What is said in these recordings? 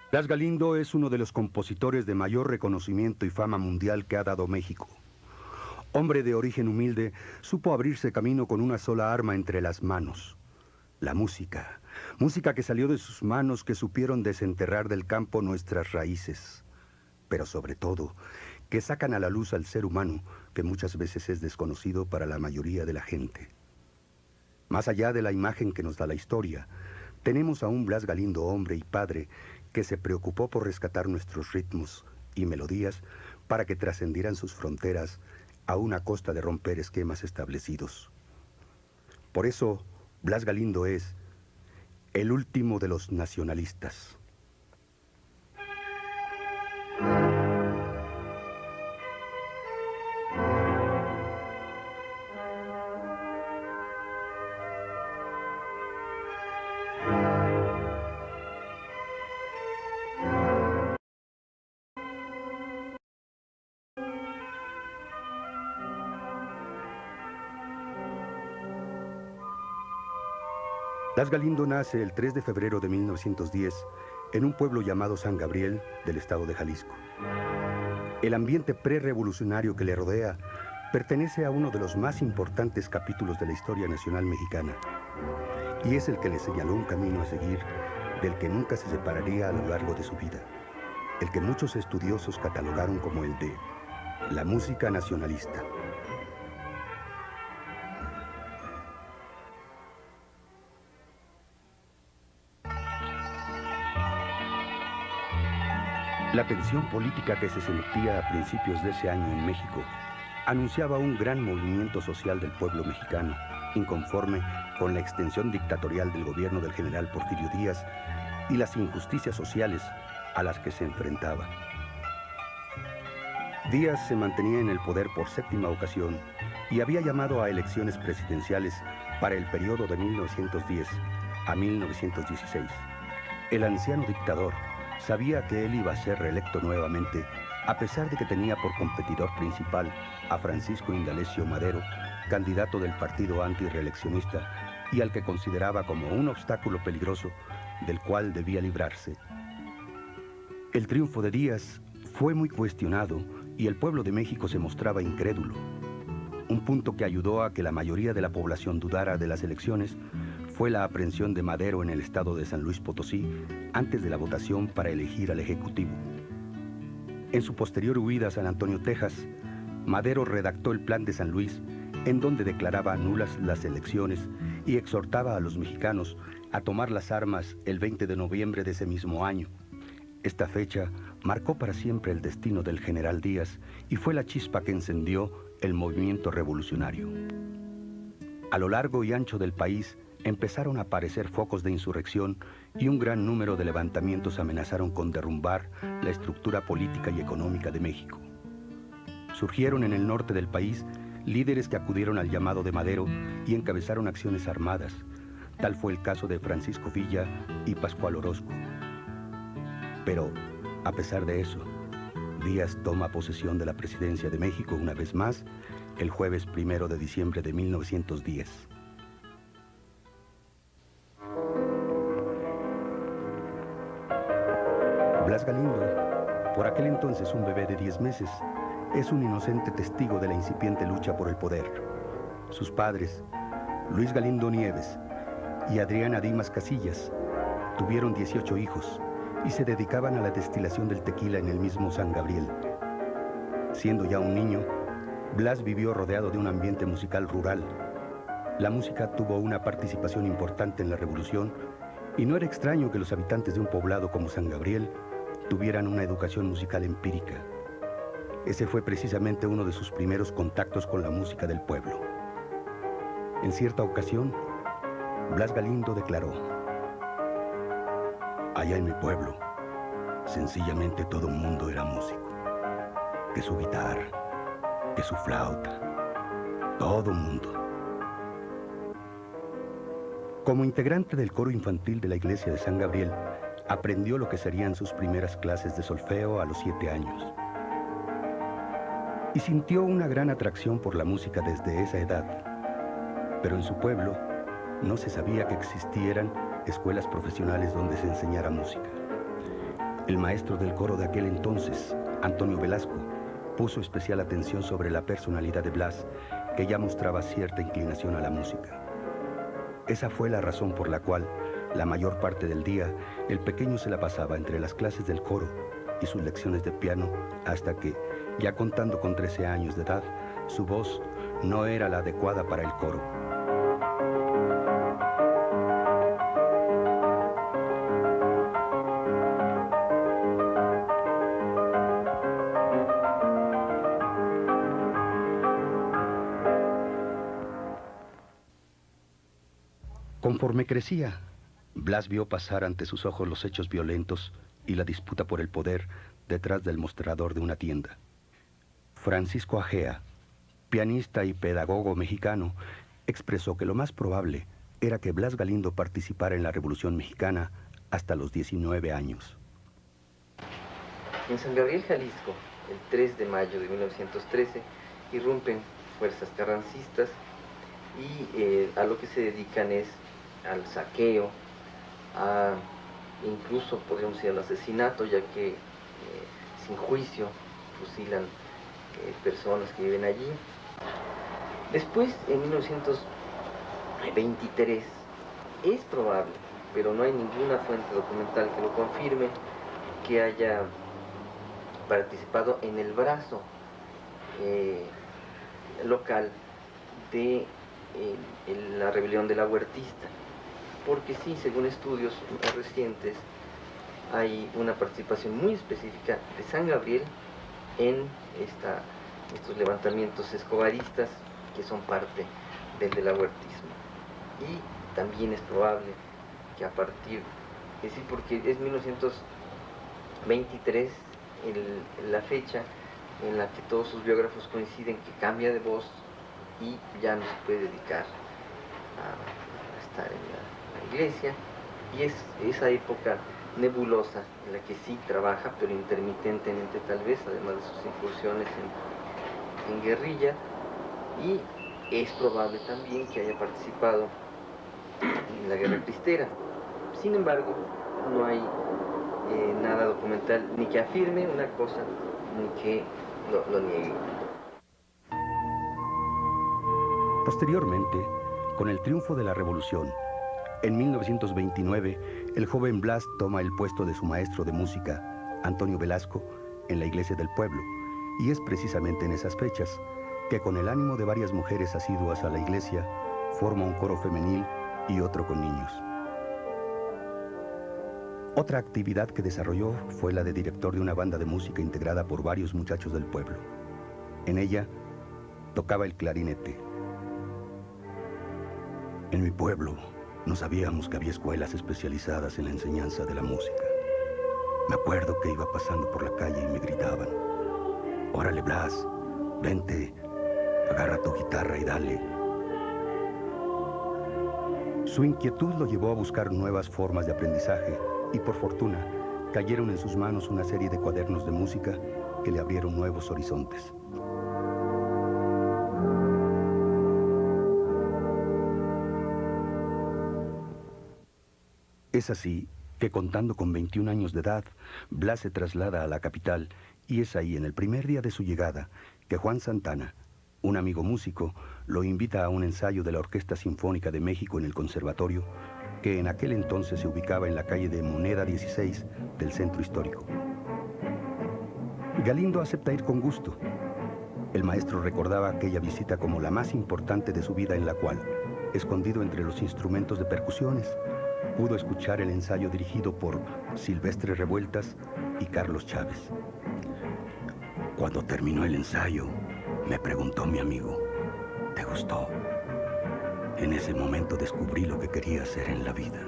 Blas Galindo es uno de los compositores de mayor reconocimiento y fama mundial que ha dado México. Hombre de origen humilde, supo abrirse camino con una sola arma entre las manos: la música. Música que salió de sus manos, que supieron desenterrar del campo nuestras raíces. Pero sobre todo, que sacan a la luz al ser humano, que muchas veces es desconocido para la mayoría de la gente. Más allá de la imagen que nos da la historia, tenemos a un Blas Galindo hombre y padre que se preocupó por rescatar nuestros ritmos y melodías para que trascendieran sus fronteras, aún a costa de romper esquemas establecidos. Por eso, Blas Galindo es el último de los nacionalistas. Blas Galindo nace el 3 de febrero de 1910 en un pueblo llamado San Gabriel del estado de Jalisco. El ambiente prerevolucionario que le rodea pertenece a uno de los más importantes capítulos de la historia nacional mexicana, y es el que le señaló un camino a seguir del que nunca se separaría a lo largo de su vida, el que muchos estudiosos catalogaron como el de la música nacionalista. La tensión política que se sentía a principios de ese año en México anunciaba un gran movimiento social del pueblo mexicano, inconforme con la extensión dictatorial del gobierno del general Porfirio Díaz y las injusticias sociales a las que se enfrentaba. Díaz se mantenía en el poder por séptima ocasión y había llamado a elecciones presidenciales para el periodo de 1910 a 1916. El anciano dictador sabía que él iba a ser reelecto nuevamente, a pesar de que tenía por competidor principal a Francisco Indalecio Madero, candidato del partido antirreeleccionista y al que consideraba como un obstáculo peligroso del cual debía librarse. El triunfo de Díaz fue muy cuestionado y el pueblo de México se mostraba incrédulo. Un punto que ayudó a que la mayoría de la población dudara de las elecciones fue la aprehensión de Madero en el estado de San Luis Potosí antes de la votación para elegir al Ejecutivo. En su posterior huida a San Antonio, Texas, Madero redactó el Plan de San Luis, en donde declaraba nulas las elecciones y exhortaba a los mexicanos a tomar las armas el 20 de noviembre de ese mismo año. Esta fecha marcó para siempre el destino del general Díaz y fue la chispa que encendió el movimiento revolucionario. A lo largo y ancho del país empezaron a aparecer focos de insurrección y un gran número de levantamientos amenazaron con derrumbar la estructura política y económica de México. Surgieron en el norte del país líderes que acudieron al llamado de Madero y encabezaron acciones armadas. Tal fue el caso de Francisco Villa y Pascual Orozco. Pero, a pesar de eso, Díaz toma posesión de la presidencia de México una vez más el jueves 1 de diciembre de 1910. Blas Galindo, por aquel entonces un bebé de 10 meses, es un inocente testigo de la incipiente lucha por el poder. Sus padres, Luis Galindo Nieves y Adriana Dimas Casillas, tuvieron 18 hijos y se dedicaban a la destilación del tequila en el mismo San Gabriel. Siendo ya un niño, Blas vivió rodeado de un ambiente musical rural. La música tuvo una participación importante en la revolución y no era extraño que los habitantes de un poblado como San Gabriel tuvieran una educación musical empírica. Ese fue precisamente uno de sus primeros contactos con la música del pueblo. En cierta ocasión, Blas Galindo declaró: allá en mi pueblo, sencillamente todo el mundo era músico. Que su guitarra, que su flauta, todo el mundo. Como integrante del coro infantil de la iglesia de San Gabriel, aprendió lo que serían sus primeras clases de solfeo a los 7 años. Y sintió una gran atracción por la música desde esa edad. Pero en su pueblo no se sabía que existieran escuelas profesionales donde se enseñara música. El maestro del coro de aquel entonces, Antonio Velasco, puso especial atención sobre la personalidad de Blas, que ya mostraba cierta inclinación a la música. Esa fue la razón por la cual, la mayor parte del día, el pequeño se la pasaba entre las clases del coro y sus lecciones de piano, hasta que, ya contando con 13 años de edad, su voz no era la adecuada para el coro. Conforme crecía, Blas vio pasar ante sus ojos los hechos violentos y la disputa por el poder detrás del mostrador de una tienda. Francisco Agea, pianista y pedagogo mexicano, expresó que lo más probable era que Blas Galindo participara en la Revolución Mexicana hasta los 19 años. En San Gabriel, Jalisco, el 3 de mayo de 1913, irrumpen fuerzas carrancistas y a lo que se dedican es al saqueo, incluso podríamos decir al asesinato, ya que sin juicio fusilan personas que viven allí. Después, en 1923, es probable, pero no hay ninguna fuente documental que lo confirme, que haya participado en el brazo local de la rebelión de la Huertista, porque sí, según estudios recientes, hay una participación muy específica de San Gabriel en estos levantamientos escobaristas que son parte del ahuertismo. Y también es probable que a partir, es decir, porque es 1923 la fecha en la que todos sus biógrafos coinciden que cambia de voz y ya no se puede dedicar a estar en la iglesia, y es esa época nebulosa en la que sí trabaja, pero intermitentemente tal vez, además de sus incursiones en guerrilla, y es probable también que haya participado en la guerra cristera. Sin embargo, no hay nada documental ni que afirme una cosa ni que lo niegue. Posteriormente, con el triunfo de la Revolución, en 1929, el joven Blas toma el puesto de su maestro de música, Antonio Velasco, en la iglesia del pueblo, y es precisamente en esas fechas que, con el ánimo de varias mujeres asiduas a la iglesia, forma un coro femenil y otro con niños. Otra actividad que desarrolló fue la de director de una banda de música integrada por varios muchachos del pueblo. En ella, tocaba el clarinete. En mi pueblo, no sabíamos que había escuelas especializadas en la enseñanza de la música. Me acuerdo que iba pasando por la calle y me gritaban: «Órale, Blas, vente, agarra tu guitarra y dale». Su inquietud lo llevó a buscar nuevas formas de aprendizaje y, por fortuna, cayeron en sus manos una serie de cuadernos de música que le abrieron nuevos horizontes. Es así que, contando con 21 años de edad, Blas se traslada a la capital, y es ahí, en el primer día de su llegada, que Juan Santana, un amigo músico, lo invita a un ensayo de la Orquesta Sinfónica de México en el Conservatorio, que en aquel entonces se ubicaba en la calle de Moneda 16 del Centro Histórico. Galindo acepta ir con gusto. El maestro recordaba aquella visita como la más importante de su vida, en la cual, escondido entre los instrumentos de percusiones, pudo escuchar el ensayo dirigido por Silvestre Revueltas y Carlos Chávez. Cuando terminó el ensayo, me preguntó mi amigo: ¿te gustó? En ese momento descubrí lo que quería hacer en la vida.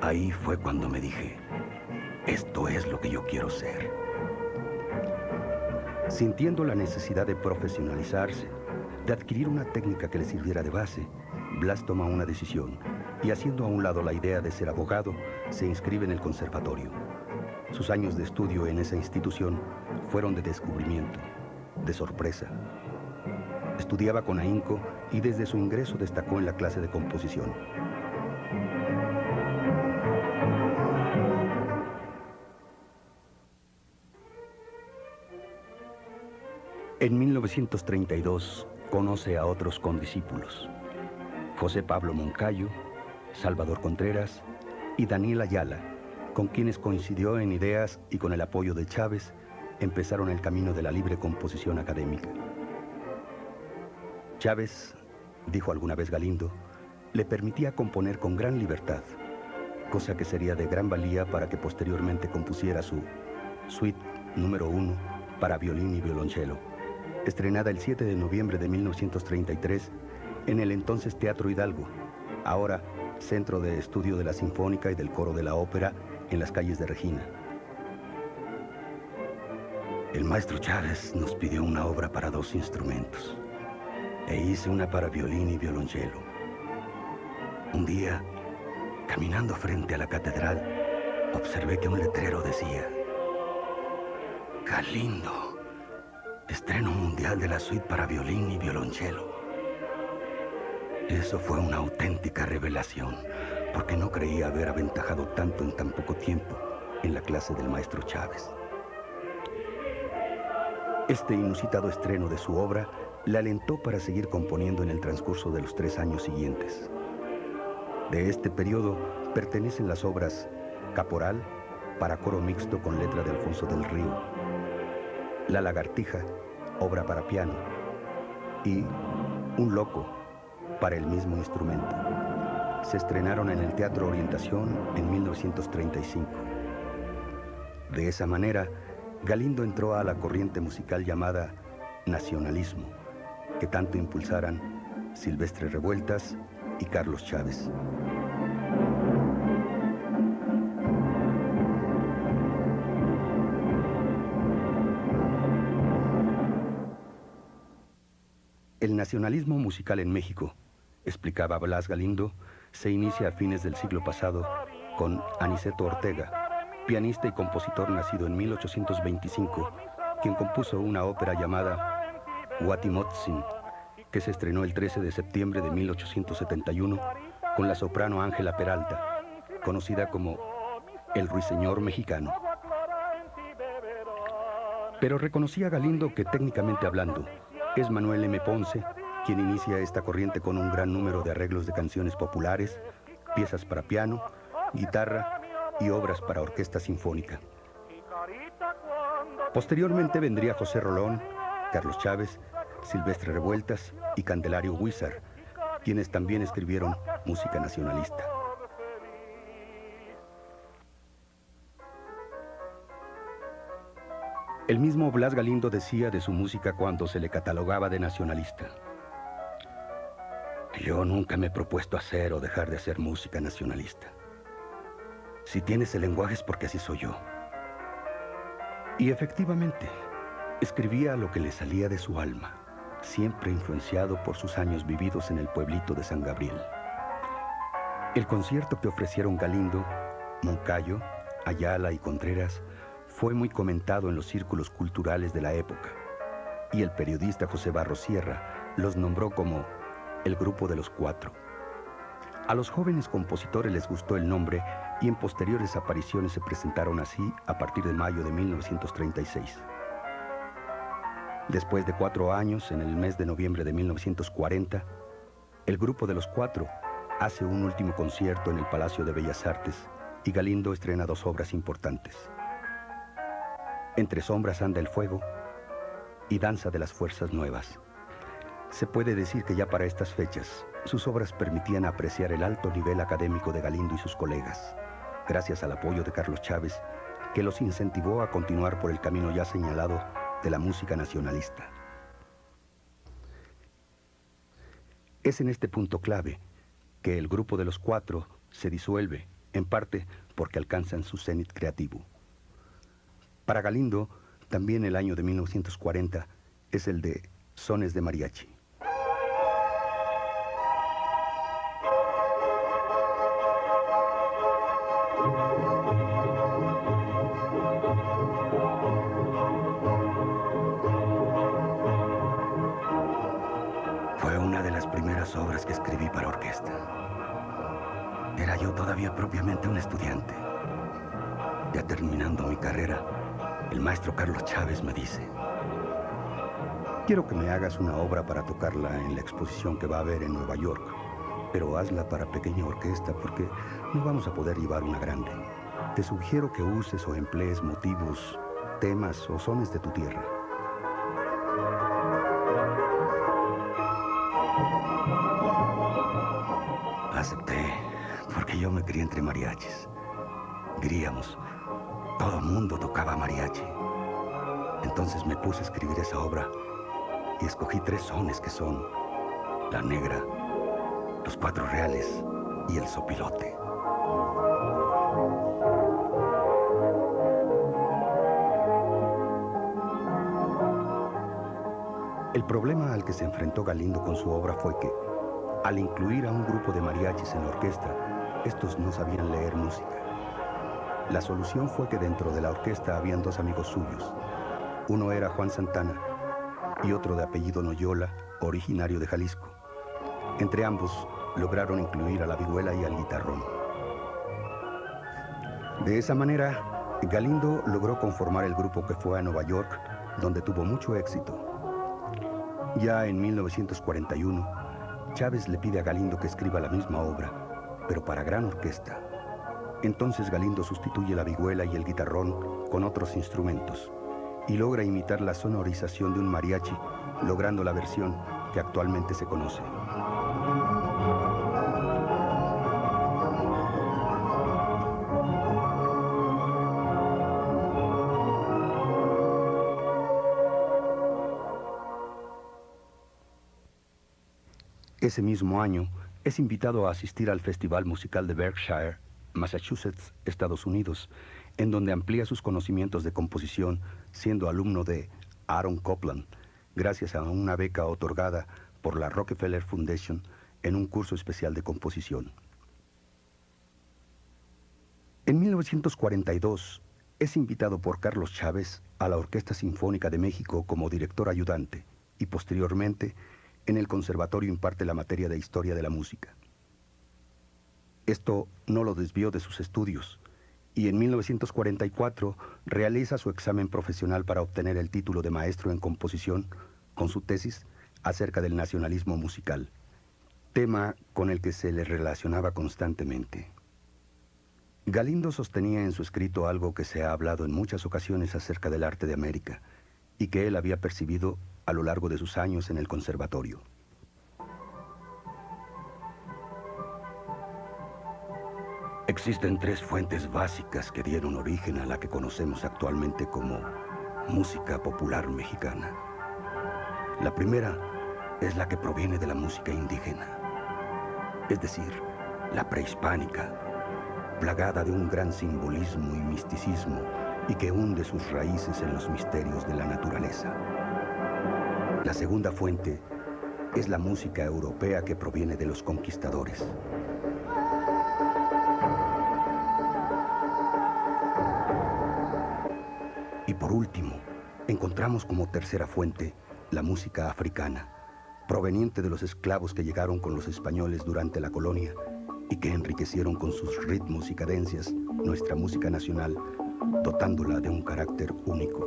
Ahí fue cuando me dije: esto es lo que yo quiero ser. Sintiendo la necesidad de profesionalizarse, de adquirir una técnica que le sirviera de base, Blas toma una decisión y, haciendo a un lado la idea de ser abogado, se inscribe en el conservatorio. Sus años de estudio en esa institución fueron de descubrimiento, de sorpresa. Estudiaba con ahínco y desde su ingreso destacó en la clase de composición. En 1932 conoce a otros condiscípulos: José Pablo Moncayo, Salvador Contreras y Daniel Ayala, con quienes coincidió en ideas y con el apoyo de Chávez empezaron el camino de la libre composición académica. Chávez, dijo alguna vez Galindo, le permitía componer con gran libertad, cosa que sería de gran valía para que posteriormente compusiera su Suite número 1 para violín y violonchelo, estrenada el 7 de noviembre de 1933 en el entonces Teatro Hidalgo, ahora Centro de Estudio de la Sinfónica y del Coro de la Ópera en las calles de Regina. El maestro Chávez nos pidió una obra para 2 instrumentos, e hice una para violín y violonchelo. Un día, caminando frente a la catedral, observé que un letrero decía: Galindo, estreno mundial de la suite para violín y violonchelo. Eso fue una auténtica revelación, porque no creía haber aventajado tanto en tan poco tiempo en la clase del maestro Chávez. Este inusitado estreno de su obra le alentó para seguir componiendo en el transcurso de los 3 años siguientes. De este periodo pertenecen las obras Caporal, para coro mixto con letra de Alfonso del Río, La Lagartija, obra para piano, y Un Loco, para el mismo instrumento. Se estrenaron en el Teatro Orientación en 1935. De esa manera, Galindo entró a la corriente musical llamada nacionalismo, que tanto impulsaran Silvestre Revueltas y Carlos Chávez. El nacionalismo musical en México, explicaba Blas Galindo, se inicia a fines del siglo pasado con Aniceto Ortega, pianista y compositor nacido en 1825, quien compuso una ópera llamada Guatimotzin, que se estrenó el 13 de septiembre de 1871 con la soprano Ángela Peralta, conocida como el Ruiseñor mexicano. Pero reconocía Galindo que, técnicamente hablando, es Manuel M. Ponce quien inicia esta corriente con un gran número de arreglos de canciones populares, piezas para piano, guitarra y obras para orquesta sinfónica. Posteriormente vendría José Rolón, Carlos Chávez, Silvestre Revueltas y Candelario Huízar, quienes también escribieron música nacionalista. El mismo Blas Galindo decía de su música cuando se le catalogaba de nacionalista: yo nunca me he propuesto hacer o dejar de hacer música nacionalista. Si tienes el lenguaje es porque así soy yo. Y efectivamente, escribía lo que le salía de su alma, siempre influenciado por sus años vividos en el pueblito de San Gabriel. El concierto que ofrecieron Galindo, Moncayo, Ayala y Contreras fue muy comentado en los círculos culturales de la época, y el periodista José Barros Sierra los nombró como el Grupo de los Cuatro. A los jóvenes compositores les gustó el nombre y en posteriores apariciones se presentaron así a partir de mayo de 1936. Después de 4 años, en el mes de noviembre de 1940, el Grupo de los Cuatro hace un último concierto en el Palacio de Bellas Artes y Galindo estrena 2 obras importantes: Entre sombras anda el fuego y Danza de las Fuerzas Nuevas. Se puede decir que ya para estas fechas, sus obras permitían apreciar el alto nivel académico de Galindo y sus colegas, gracias al apoyo de Carlos Chávez, que los incentivó a continuar por el camino ya señalado de la música nacionalista. Es en este punto clave que el Grupo de los Cuatro se disuelve, en parte porque alcanzan su cenit creativo. Para Galindo, también el año de 1940 es el de Sones de Mariachi. Fue una de las primeras obras que escribí para orquesta. Era yo todavía propiamente un estudiante. Ya terminando mi carrera, el maestro Carlos Chávez me dice: Quiero que me hagas una obra para tocarla en la exposición que va a haber en Nueva York, pero hazla para pequeña orquesta porque no vamos a poder llevar una grande. Te sugiero que uses o emplees motivos, temas o sones de tu tierra. Acepté, porque yo me crié entre mariachis. Diríamos, todo mundo tocaba mariachi. Entonces me puse a escribir esa obra y escogí 3 sones que son la negra, los 4 reales y el sopilote. El problema al que se enfrentó Galindo con su obra fue que, al incluir a un grupo de mariachis en la orquesta, estos no sabían leer música. La solución fue que dentro de la orquesta habían 2 amigos suyos. Uno era Juan Santana y otro de apellido Noyola, originario de Jalisco. Entre ambos lograron incluir a la vihuela y al guitarrón. De esa manera, Galindo logró conformar el grupo que fue a Nueva York, donde tuvo mucho éxito. Ya en 1941, Chávez le pide a Galindo que escriba la misma obra, pero para gran orquesta. Entonces Galindo sustituye la vihuela y el guitarrón con otros instrumentos y logra imitar la sonorización de un mariachi, logrando la versión que actualmente se conoce. Ese mismo año es invitado a asistir al Festival Musical de Berkshire, Massachusetts, Estados Unidos, en donde amplía sus conocimientos de composición, siendo alumno de Aaron Copland, gracias a una beca otorgada por la Rockefeller Foundation en un curso especial de composición. En 1942 es invitado por Carlos Chávez a la Orquesta Sinfónica de México como director ayudante y posteriormente en el conservatorio imparte la materia de Historia de la Música. Esto no lo desvió de sus estudios y en 1944 realiza su examen profesional para obtener el título de maestro en composición con su tesis acerca del nacionalismo musical, tema con el que se le relacionaba constantemente. Galindo sostenía en su escrito algo que se ha hablado en muchas ocasiones acerca del arte de América y que él había percibido a lo largo de sus años en el conservatorio. Existen 3 fuentes básicas que dieron origen a la que conocemos actualmente como música popular mexicana. La primera es la que proviene de la música indígena, es decir, la prehispánica, plagada de un gran simbolismo y misticismo y que hunde sus raíces en los misterios de la naturaleza. La segunda fuente es la música europea que proviene de los conquistadores. Y por último, encontramos como tercera fuente la música africana, proveniente de los esclavos que llegaron con los españoles durante la colonia y que enriquecieron con sus ritmos y cadencias nuestra música nacional, dotándola de un carácter único.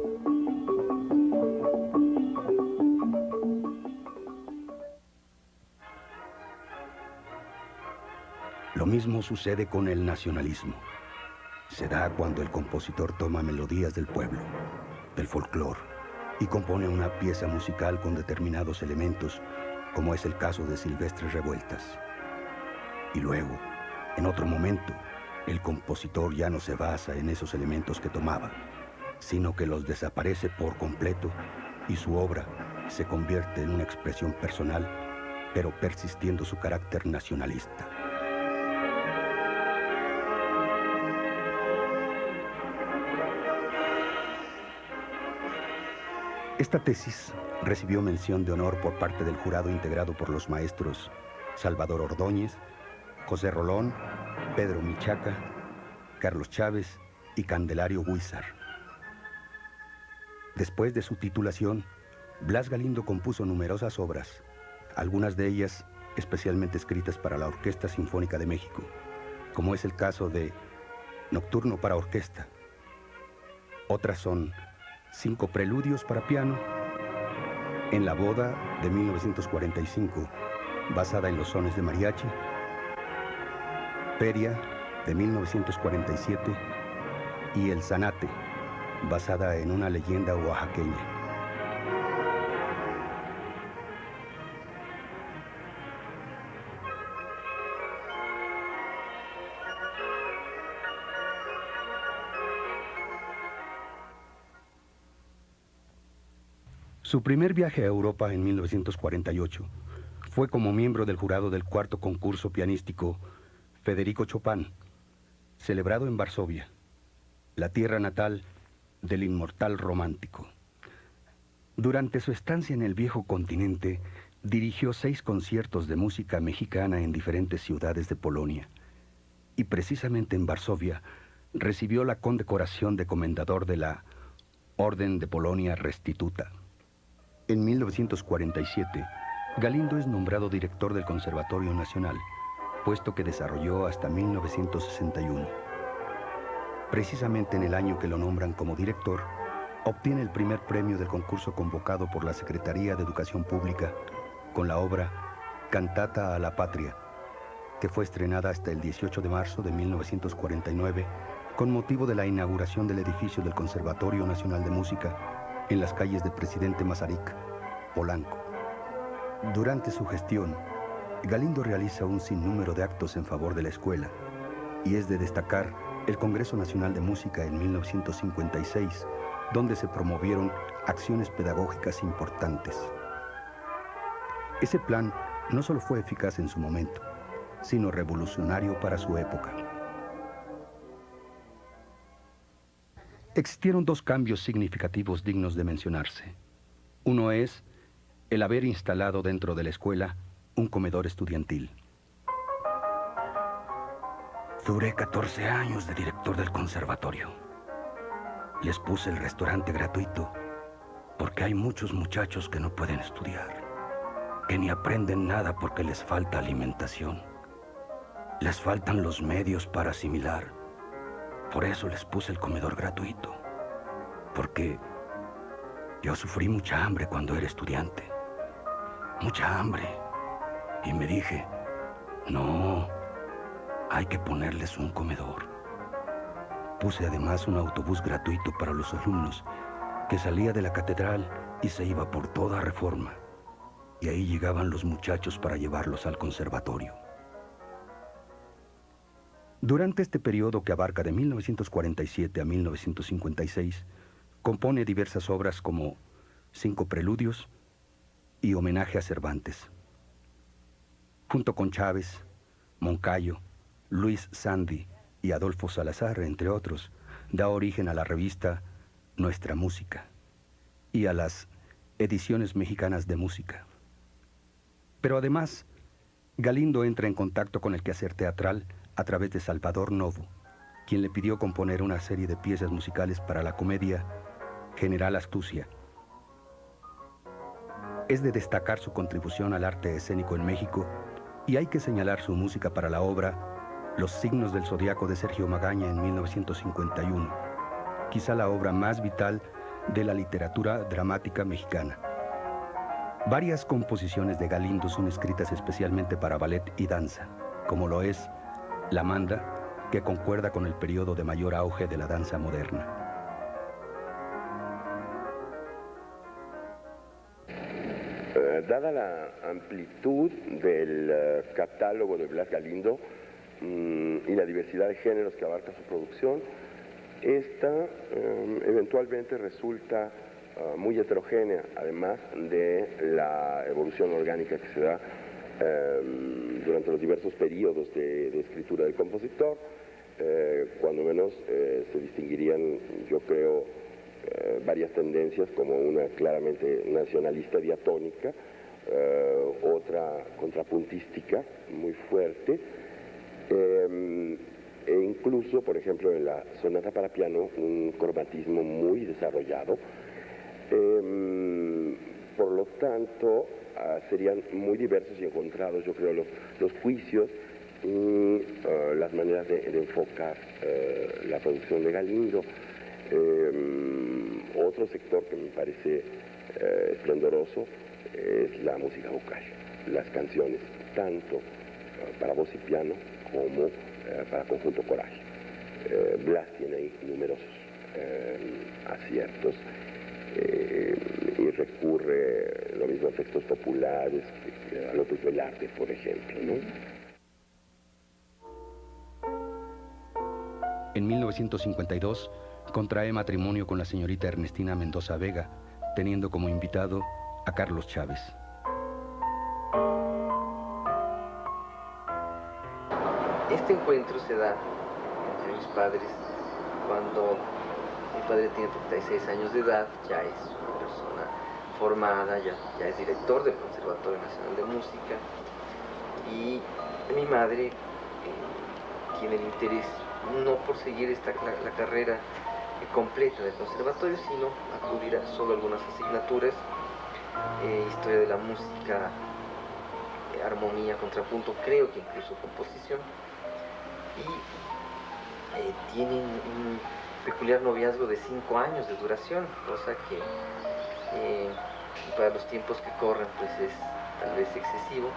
Lo mismo sucede con el nacionalismo. Se da cuando el compositor toma melodías del pueblo, del folclore, y compone una pieza musical con determinados elementos, como es el caso de Silvestres Revueltas. Y luego, en otro momento, el compositor ya no se basa en esos elementos que tomaba, sino que los desaparece por completo y su obra se convierte en una expresión personal, pero persistiendo su carácter nacionalista. Esta tesis recibió mención de honor por parte del jurado integrado por los maestros Salvador Ordóñez, José Rolón, Pedro Michaca, Carlos Chávez y Candelario Huízar. Después de su titulación, Blas Galindo compuso numerosas obras, algunas de ellas especialmente escritas para la Orquesta Sinfónica de México, como es el caso de Nocturno para Orquesta. Otras son 5 preludios para piano, En La Boda de 1945, basada en los sones de mariachi. Peria de 1947 y El Zanate, basada en una leyenda oaxaqueña. Su primer viaje a Europa en 1948 fue como miembro del jurado del cuarto concurso pianístico Federico Chopin, celebrado en Varsovia, la tierra natal del inmortal romántico. Durante su estancia en el viejo continente, dirigió 6 conciertos de música mexicana en diferentes ciudades de Polonia, y precisamente en Varsovia recibió la condecoración de comendador de la Orden de Polonia Restituta. En 1947, Galindo es nombrado director del Conservatorio Nacional, puesto que desarrolló hasta 1961. Precisamente en el año que lo nombran como director, obtiene el primer premio del concurso convocado por la Secretaría de Educación Pública con la obra Cantata a la Patria, que fue estrenada hasta el 18 de marzo de 1949 con motivo de la inauguración del edificio del Conservatorio Nacional de Música en las calles de Presidente Masaryk, Polanco. Durante su gestión, Galindo realiza un sinnúmero de actos en favor de la escuela, y es de destacar el Congreso Nacional de Música en 1956, donde se promovieron acciones pedagógicas importantes. Ese plan no solo fue eficaz en su momento, sino revolucionario para su época. Existieron 2 cambios significativos dignos de mencionarse. Uno es el haber instalado dentro de la escuela un comedor estudiantil. Duré 14 años de director del conservatorio. Les puse el restaurante gratuito porque hay muchos muchachos que no pueden estudiar, que ni aprenden nada porque les falta alimentación. Les faltan los medios para asimilar. Por eso les puse el comedor gratuito, porque yo sufrí mucha hambre cuando era estudiante. Mucha hambre. Y me dije, no, hay que ponerles un comedor. Puse además un autobús gratuito para los alumnos que salía de la catedral y se iba por toda Reforma. Y ahí llegaban los muchachos para llevarlos al conservatorio. Durante este periodo, que abarca de 1947 a 1956, compone diversas obras como 5 preludios y homenaje a Cervantes. Junto con Chávez, Moncayo, Luis Sandy y Adolfo Salazar, entre otros, da origen a la revista Nuestra Música y a las Ediciones Mexicanas de Música. Pero además, Galindo entra en contacto con el quehacer teatral a través de Salvador Novo, quien le pidió componer una serie de piezas musicales para la comedia General Astucia. Es de destacar su contribución al arte escénico en México, y hay que señalar su música para la obra Los signos del zodiaco de Sergio Magaña en 1951, quizá la obra más vital de la literatura dramática mexicana. Varias composiciones de Galindo son escritas especialmente para ballet y danza, como lo es La Manda, que concuerda con el periodo de mayor auge de la danza moderna. Dada la amplitud del catálogo de Blas Galindo y la diversidad de géneros que abarca su producción, esta eventualmente resulta muy heterogénea, además de la evolución orgánica que se da durante los diversos periodos de escritura del compositor. Cuando menos se distinguirían, yo creo, varias tendencias, como una claramente nacionalista diatónica, otra contrapuntística muy fuerte, e incluso, por ejemplo, en la sonata para piano, un cromatismo muy desarrollado. Por lo tanto, serían muy diversos y encontrados, yo creo, los juicios y las maneras de enfocar la producción de Galindo. Otro sector que me parece esplendoroso es la música vocal, las canciones, tanto para voz y piano como para conjunto coral. Blas tiene ahí numerosos aciertos y recurre lo mismo a textos populares, a López Velarde, por ejemplo, ¿no? En 1952 contrae matrimonio con la señorita Ernestina Mendoza Vega, teniendo como invitado a Carlos Chávez. Este encuentro se da entre mis padres cuando mi padre tiene 36 años de edad, ya es una persona formada, ya es director del Conservatorio Nacional de Música, y mi madre tiene el interés no por seguir la carrera completa del conservatorio, sino acudir a solo algunas asignaturas, historia de la música, armonía, contrapunto, creo que incluso composición, y tienen un peculiar noviazgo de 5 años de duración, cosa que para los tiempos que corren pues es tal vez excesivo,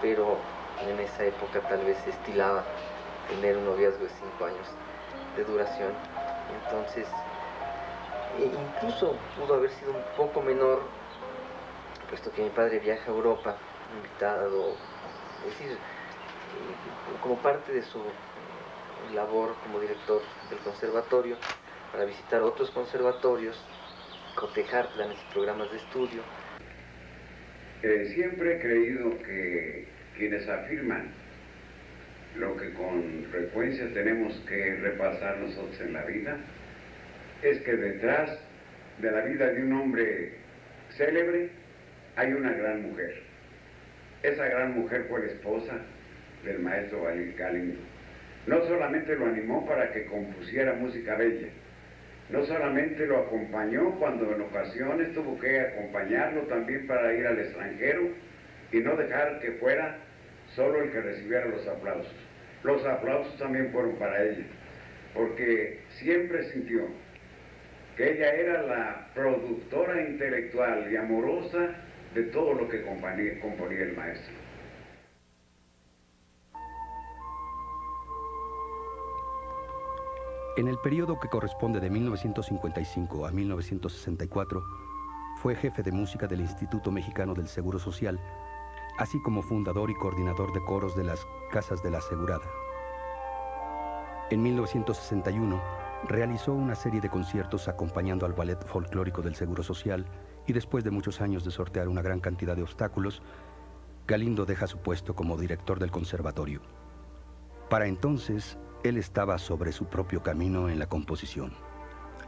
pero en esa época tal vez se estilaba tener un noviazgo de 5 años de duración. Entonces, incluso pudo haber sido un poco menor, puesto que mi padre viaja a Europa, invitado, es decir, como parte de su labor como director del conservatorio, para visitar otros conservatorios, cotejar planes y programas de estudio. Siempre he creído que quienes afirman lo que con frecuencia tenemos que repasar nosotros en la vida, es que detrás de la vida de un hombre célebre hay una gran mujer. Esa gran mujer fue la esposa del maestro Galindo. No solamente lo animó para que compusiera música bella, no solamente lo acompañó cuando en ocasiones tuvo que acompañarlo también para ir al extranjero y no dejar que fuera solo el que recibiera los aplausos. Los aplausos también fueron para ella, porque siempre sintió que ella era la productora intelectual y amorosa de todo lo que componía el maestro. En el periodo que corresponde de 1955 a 1964, fue jefe de música del Instituto Mexicano del Seguro Social, así como fundador y coordinador de coros de las Casas de la Asegurada. En 1961, realizó una serie de conciertos acompañando al Ballet Folclórico del Seguro Social y después de muchos años de sortear una gran cantidad de obstáculos, Galindo deja su puesto como director del conservatorio. Para entonces, él estaba sobre su propio camino en la composición.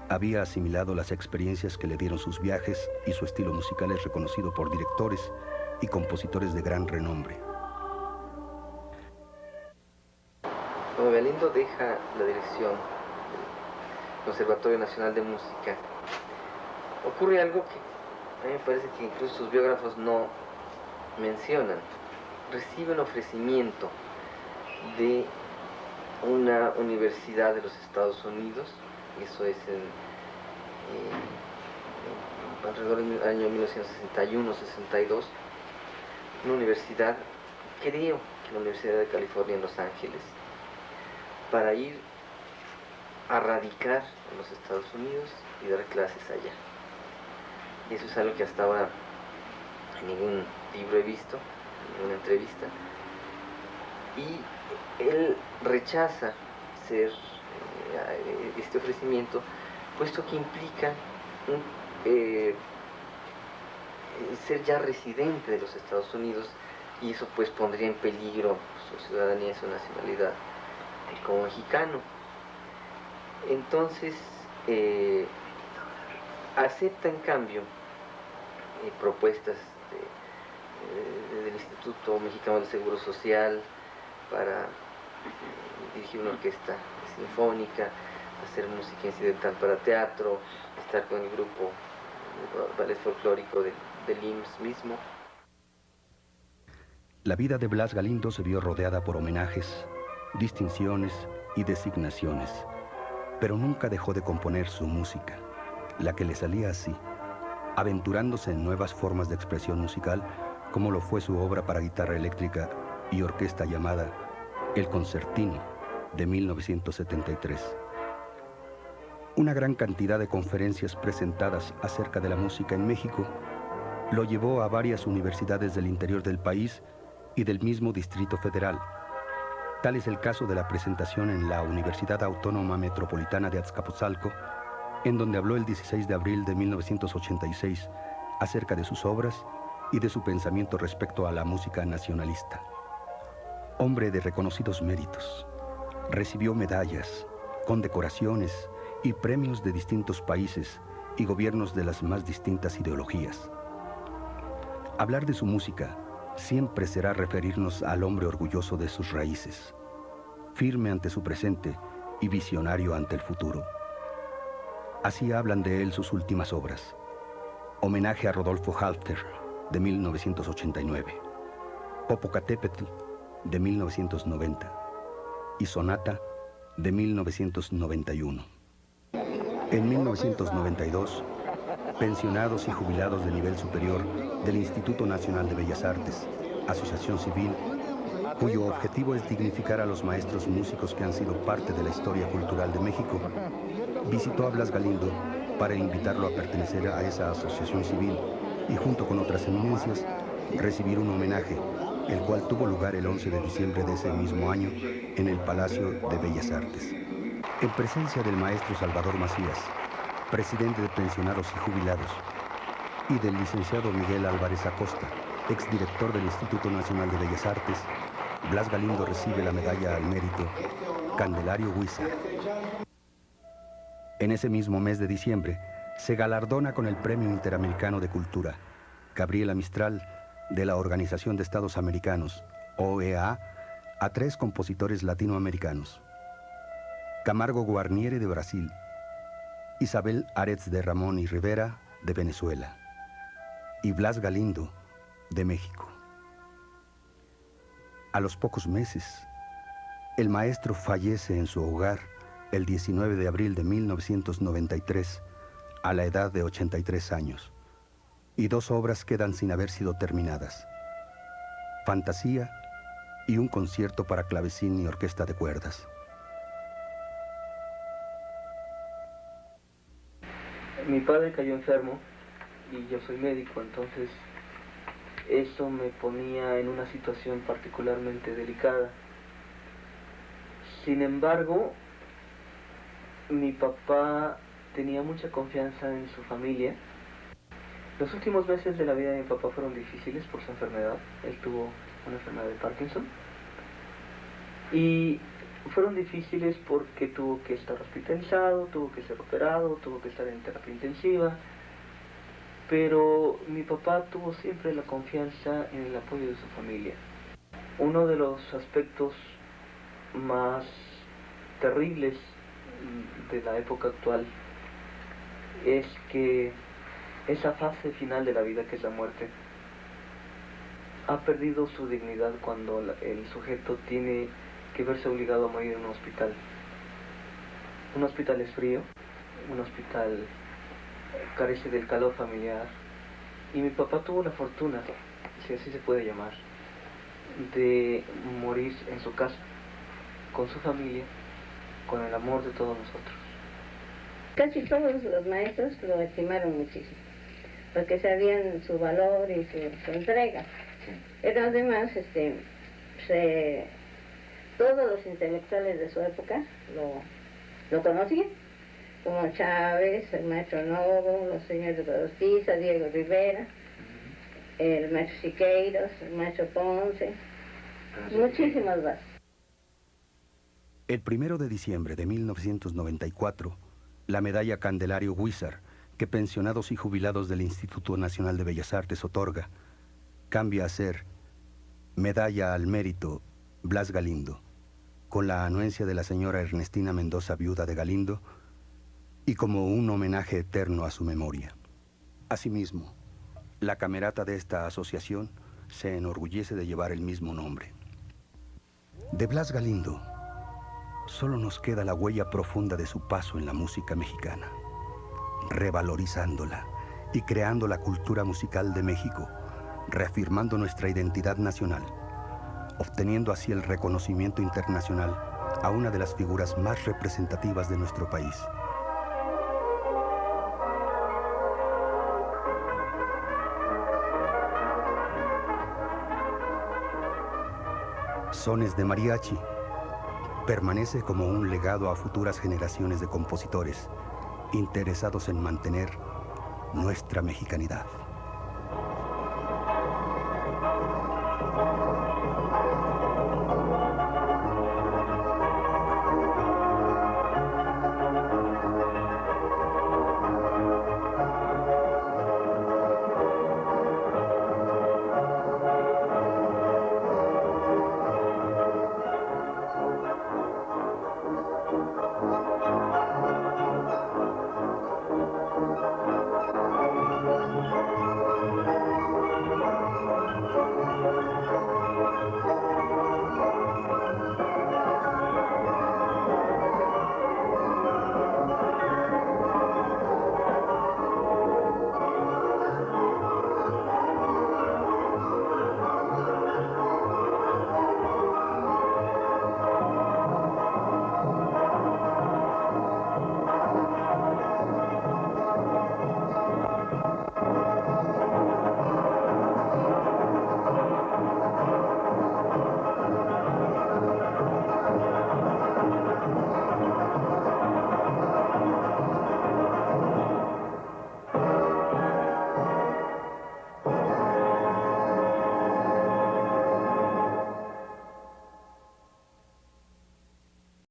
Había asimilado las experiencias que le dieron sus viajes y su estilo musical es reconocido por directores y compositores de gran renombre. Cuando Galindo deja la dirección del Conservatorio Nacional de Música, ocurre algo que a mí me parece que incluso sus biógrafos no mencionan. Recibe un ofrecimiento de una universidad de los Estados Unidos, eso es alrededor del año 1961-62, una universidad, creo que la Universidad de California en Los Ángeles, para ir a radicar en los Estados Unidos y dar clases allá. Y eso es algo que hasta ahora en ningún libro he visto, en ninguna entrevista. Y él rechaza este ofrecimiento, puesto que implica ser ya residente de los Estados Unidos, y eso pues pondría en peligro su ciudadanía y su nacionalidad como mexicano. Entonces acepta en cambio propuestas del Instituto Mexicano del Seguro Social para dirigir una orquesta sinfónica, hacer música incidental para teatro, estar con el grupo ballet folclórico del IMSS mismo. La vida de Blas Galindo se vio rodeada por homenajes, distinciones y designaciones, pero nunca dejó de componer su música, la que le salía así, aventurándose en nuevas formas de expresión musical, como lo fue su obra para guitarra eléctrica y orquesta llamada El Concertino, de 1973. Una gran cantidad de conferencias presentadas acerca de la música en México lo llevó a varias universidades del interior del país y del mismo Distrito Federal. Tal es el caso de la presentación en la Universidad Autónoma Metropolitana de Azcapotzalco, en donde habló el 16 de abril de 1986 acerca de sus obras y de su pensamiento respecto a la música nacionalista. Hombre de reconocidos méritos, recibió medallas, condecoraciones y premios de distintos países y gobiernos de las más distintas ideologías. Hablar de su música siempre será referirnos al hombre orgulloso de sus raíces, firme ante su presente y visionario ante el futuro. Así hablan de él sus últimas obras: Homenaje a Rodolfo Halfter, de 1989, Popocatépetl, de 1990, y Sonata, de 1991. En 1992, pensionados y jubilados de nivel superior del Instituto Nacional de Bellas Artes, asociación civil, cuyo objetivo es dignificar a los maestros músicos que han sido parte de la historia cultural de México, visitó a Blas Galindo para invitarlo a pertenecer a esa asociación civil y, junto con otras eminencias, recibir un homenaje, el cual tuvo lugar el 11 de diciembre de ese mismo año en el Palacio de Bellas Artes. En presencia del maestro Salvador Macías, presidente de Pensionados y Jubilados, y del licenciado Miguel Álvarez Acosta, exdirector del Instituto Nacional de Bellas Artes, Blas Galindo recibe la medalla al mérito Candelario Huízar. En ese mismo mes de diciembre, se galardona con el Premio Interamericano de Cultura Gabriela Mistral de la Organización de Estados Americanos, OEA, a 3 compositores latinoamericanos: Camargo Guarnieri, de Brasil; Isabel Aretz de Ramón y Rivera, de Venezuela; y Blas Galindo, de México. A los pocos meses, el maestro fallece en su hogar el 19 de abril de 1993, a la edad de 83 años, y 2 obras quedan sin haber sido terminadas: Fantasía y un concierto para clavecín y orquesta de cuerdas. Mi padre cayó enfermo y yo soy médico, entonces eso me ponía en una situación particularmente delicada. Sin embargo, mi papá tenía mucha confianza en su familia. Los últimos meses de la vida de mi papá fueron difíciles por su enfermedad. Él tuvo una enfermedad de Parkinson. Y fueron difíciles porque tuvo que estar hospitalizado, tuvo que ser operado, tuvo que estar en terapia intensiva. Pero mi papá tuvo siempre la confianza en el apoyo de su familia. Uno de los aspectos más terribles de la época actual es que esa fase final de la vida, que es la muerte, ha perdido su dignidad cuando el sujeto tiene que verse obligado a morir en un hospital. Un hospital es frío, un hospital carece del calor familiar, y mi papá tuvo la fortuna, si así se puede llamar, de morir en su casa, con su familia, con el amor de todos nosotros. Casi todos los maestros lo estimaron muchísimo, porque sabían su valor y su entrega. Pero además, todos los intelectuales de su época lo conocían, como Chávez, el maestro Novo, los señores de Ortiz, Diego Rivera, el maestro Siqueiros, el maestro Ponce, muchísimas más. El 1 de diciembre de 1994, la medalla Candelario Huízar, que pensionados y jubilados del Instituto Nacional de Bellas Artes otorga, cambia a ser Medalla al Mérito Blas Galindo, con la anuencia de la señora Ernestina Mendoza, viuda de Galindo, y como un homenaje eterno a su memoria. Asimismo, la camerata de esta asociación se enorgullece de llevar el mismo nombre. De Blas Galindo, solo nos queda la huella profunda de su paso en la música mexicana, revalorizándola y creando la cultura musical de México, reafirmando nuestra identidad nacional, obteniendo así el reconocimiento internacional a una de las figuras más representativas de nuestro país. Sones de Mariachi permanece como un legado a futuras generaciones de compositores interesados en mantener nuestra mexicanidad.